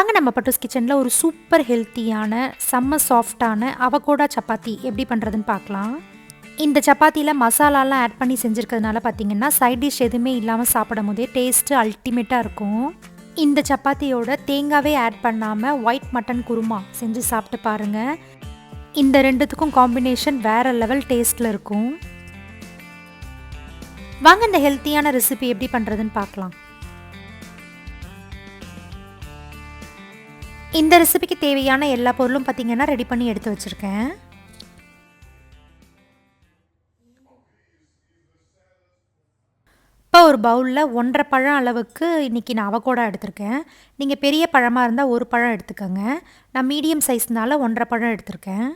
வாங்க நம்ம பட்டூஸ் கிச்சனில் ஒரு சூப்பர் ஹெல்த்தியான செம்ம சாஃப்டான அவகோடா சப்பாத்தி எப்படி பண்ணுறதுன்னு பார்க்கலாம். இந்த சப்பாத்தியில் மசாலாலாம் ஆட் பண்ணி செஞ்சுருக்கிறதுனால பார்த்தீங்கன்னா சைட் டிஷ் எதுவுமே இல்லாமல் சாப்பிடும் போதே டேஸ்ட்டு அல்டிமேட்டாக இருக்கும். இந்த சப்பாத்தியோட தேங்காவே ஆட் பண்ணாமல் ஒயிட் மட்டன் குருமா செஞ்சு சாப்பிட்டு பாருங்கள். இந்த ரெண்டுத்துக்கும் காம்பினேஷன் வேறு லெவல் டேஸ்ட்டில் இருக்கும். வாங்க இந்த ஹெல்த்தியான ரெசிபி எப்படி பண்ணுறதுன்னு பார்க்கலாம். இந்த ரெசிபிக்கு தேவையான எல்லா பொருளும் பார்த்திங்கன்னா ரெடி பண்ணி எடுத்து வச்சுருக்கேன். இப்போ ஒரு பவுலில் 1.5 பழம் அளவுக்கு இன்றைக்கி நான் அவகோடா எடுத்திருக்கேன். நீங்கள் பெரிய பழமாக இருந்தால் ஒரு பழம் எடுத்துக்கோங்க. நான் மீடியம் சைஸ்னால 1.5 பழம் எடுத்திருக்கேன்.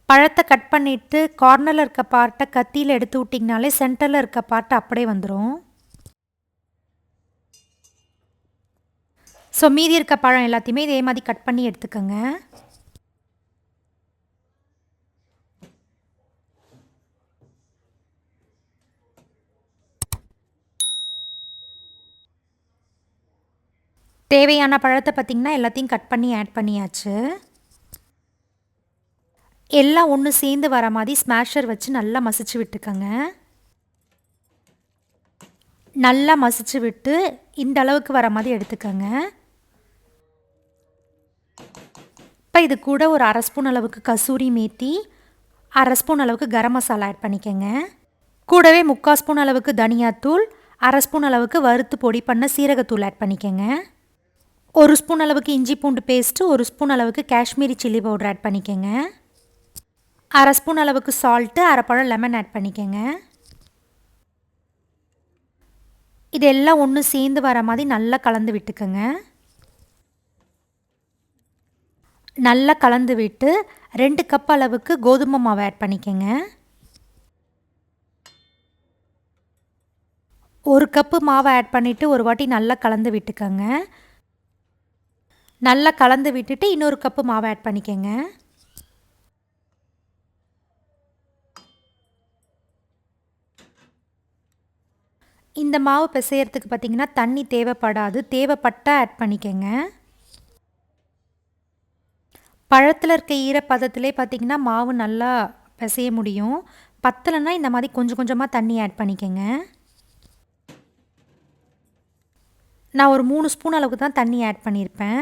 பழத்தை கட் பண்ணிவிட்டு கார்னரில் இருக்க பார்ட்டை கத்தியில் எடுத்து விட்டிங்கனாலே சென்டரில் இருக்க பார்ட்டை அப்படியே வந்துடும். ஸோ மீதி இருக்க பழம் எல்லாத்தையுமே இதே மாதிரி கட் பண்ணி எடுத்துக்கோங்க. தேவையான பழத்தை பார்த்திங்கன்னா எல்லாத்தையும் கட் பண்ணி ஆட் பண்ணியாச்சு. எல்லாம் ஒன்று சேர்ந்து வர மாதிரி ஸ்மாஷர் வச்சு நல்லா மசிச்சு விட்டுக்கோங்க. நல்லா மசிச்சு விட்டு இந்த அளவுக்கு வர மாதிரி எடுத்துக்கோங்க. இப்போ இது கூட ஒரு 1/2 ஸ்பூன் அளவுக்கு கசூரி மேத்தி, 1/2 ஸ்பூன் அளவுக்கு கரம் மசாலா ஆட் பண்ணிக்கோங்க. கூடவே 3/4 ஸ்பூன் அளவுக்கு தனியாத்தூள், 1/2 ஸ்பூன் அளவுக்கு வறுத்து பொடி பண்ண சீரகத்தூள் ஆட் பண்ணிக்கோங்க. 1 ஸ்பூன் அளவுக்கு இஞ்சி பூண்டு பேஸ்ட்டு, 1 ஸ்பூன் அளவுக்கு காஷ்மீரி சில்லி பவுடர் ஆட் பண்ணிக்கோங்க. 1/2 ஸ்பூன் அளவுக்கு சால்ட்டு, 1/2 பழம் லெமன் ஆட் பண்ணிக்கோங்க. இதெல்லாம் ஒன்று சேர்ந்து வர மாதிரி நல்லா கலந்து விட்டுக்கோங்க. நல்லா கலந்து விட்டு 2 கப் அளவுக்கு கோதுமை மாவு ஆட் பண்ணிக்கோங்க. 1 கப்பு மாவை ஆட் பண்ணிவிட்டு ஒரு வாட்டி நல்லா கலந்து விட்டுக்கோங்க. நல்லா கலந்து விட்டுட்டு இன்னொரு கப்பு மாவை ஆட் பண்ணிக்கோங்க. இந்த மாவு பிசையறதுக்கு பார்த்திங்கன்னா தண்ணி தேவைப்படாது, தேவைப்பட்டால் ஆட் பண்ணிக்கோங்க. பழத்தில் இருக்க ஈரப்பதத்திலே பார்த்திங்கன்னா மாவு நல்லா பிசைய முடியும். பத்தலைன்னா இந்த மாதிரி கொஞ்சம் கொஞ்சமாக தண்ணி ஆட் பண்ணிக்கோங்க. நான் ஒரு 3 ஸ்பூன் அளவுக்கு தான் தண்ணி ஆட் பண்ணியிருப்பேன்.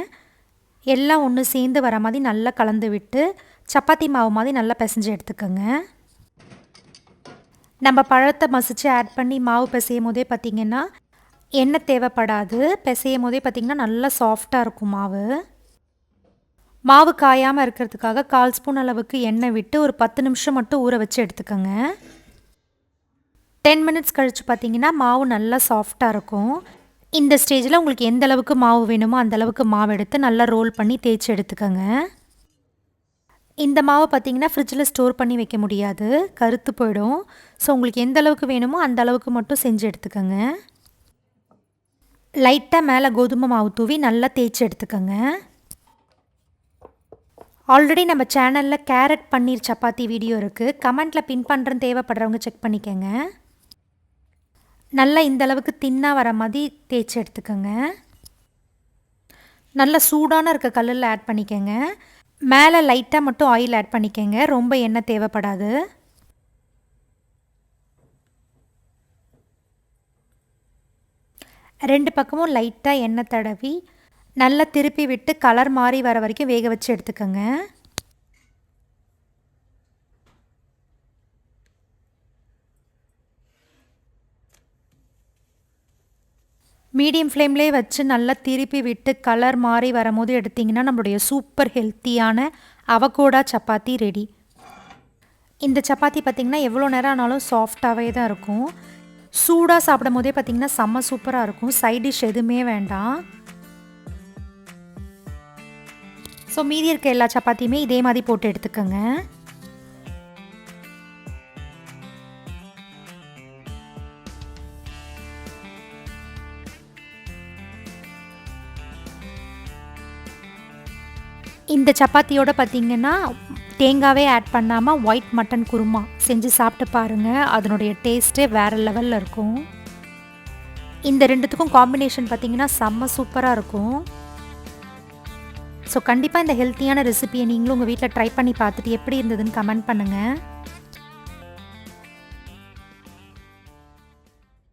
எல்லாம் ஒன்று சேர்ந்து வர மாதிரி நல்லா கலந்து விட்டு சப்பாத்தி மாவு மாதிரி நல்லா பிசைஞ்சு எடுத்துக்கோங்க. நம்ம பழத்தை மசித்து ஆட் பண்ணி மாவு பிசையும் போதே பார்த்திங்கன்னா எண்ணெய் தேவைப்படாது. பிசையும் போதே பார்த்திங்கன்னா நல்லா சாஃப்டாக இருக்கும் மாவு. மாவு காயாமல் இருக்கிறதுக்காக 1/4 ஸ்பூன் அளவுக்கு எண்ணெய் விட்டு ஒரு 10 நிமிஷம் மட்டும் ஊற வச்சு எடுத்துக்கோங்க. 10 மினிட்ஸ் கழித்து பார்த்திங்கன்னா மாவு நல்லா சாஃப்டாக இருக்கும். இந்த ஸ்டேஜில் உங்களுக்கு எந்த அளவுக்கு மாவு வேணுமோ அந்த அளவுக்கு மாவு எடுத்து நல்லா ரோல் பண்ணி தேய்ச்சி எடுத்துக்கோங்க. இந்த மாவை பார்த்திங்கன்னா ஃப்ரிட்ஜில் ஸ்டோர் பண்ணி வைக்க முடியாது, கருத்து போயிடும். ஸோ உங்களுக்கு எந்த அளவுக்கு வேணுமோ அந்த அளவுக்கு மட்டும் செஞ்சு எடுத்துக்கோங்க. லைட்டாக மேலே கோதுமை மாவு தூவி நல்லா தேய்ச்சி எடுத்துக்கோங்க. ஆல்ரெடி நம்ம சேனலில் கேரட் பன்னீர் சப்பாத்தி வீடியோ இருக்குது, கமெண்ட்டில் பின் பண்ணுறேன்னு தேவைப்படுறவங்க செக் பண்ணிக்கோங்க. நல்லா இந்தளவுக்கு தின்னாக வர மாதிரி தேய்ச்சி எடுத்துக்கோங்க. நல்லா சூடான இருக்க கல்லில் ஆட் பண்ணிக்கோங்க. மேலே லைட்டாக மட்டும் ஆயில் ஆட் பண்ணிக்கோங்க, ரொம்ப எண்ணெய் தேவைப்படாது. ரெண்டு பக்கமும் லைட்டாக எண்ணெய் தடவி நல்லா திருப்பி விட்டு கலர் மாறி வர வரைக்கும் வேக வச்சு எடுத்துக்கோங்க. மீடியம் ஃப்ளேம்லேயே வச்சு நல்லா திருப்பி விட்டு கலர் மாறி வரும்போது எடுத்திங்கன்னா நம்மளுடைய சூப்பர் ஹெல்த்தியான அவகோடா சப்பாத்தி ரெடி. இந்த சப்பாத்தி பார்த்திங்கன்னா எவ்வளோ நேரம் ஆனாலும் சாஃப்டாகவே தான் இருக்கும். சூடாக சாப்பிடும் போதே பார்த்திங்கன்னா செம்ம சூப்பராக இருக்கும். சைட் டிஷ் எதுவுமே வேண்டாம். ஸோ மீதி இருக்க எல்லா சப்பாத்தியுமே இதே மாதிரி போட்டு எடுத்துக்கோங்க. இந்த சப்பாத்தியோட பார்த்திங்கன்னா தேங்காவே ஆட் பண்ணாமல் ஒயிட் மட்டன் குருமா செஞ்சு சாப்பிட்டு பாருங்கள். அதனுடைய டேஸ்ட்டே வேறு லெவலில் இருக்கும். இந்த ரெண்டுத்துக்கும் காம்பினேஷன் பார்த்திங்கன்னா செம்ம சூப்பராக இருக்கும். ஸோ கண்டிப்பாக இந்த ஹெல்த்தியான ரெசிபியை நீங்களும் உங்கள் வீட்டில் ட்ரை பண்ணி பார்த்துட்டு எப்படி இருந்ததுன்னு கமெண்ட் பண்ணுங்கள்.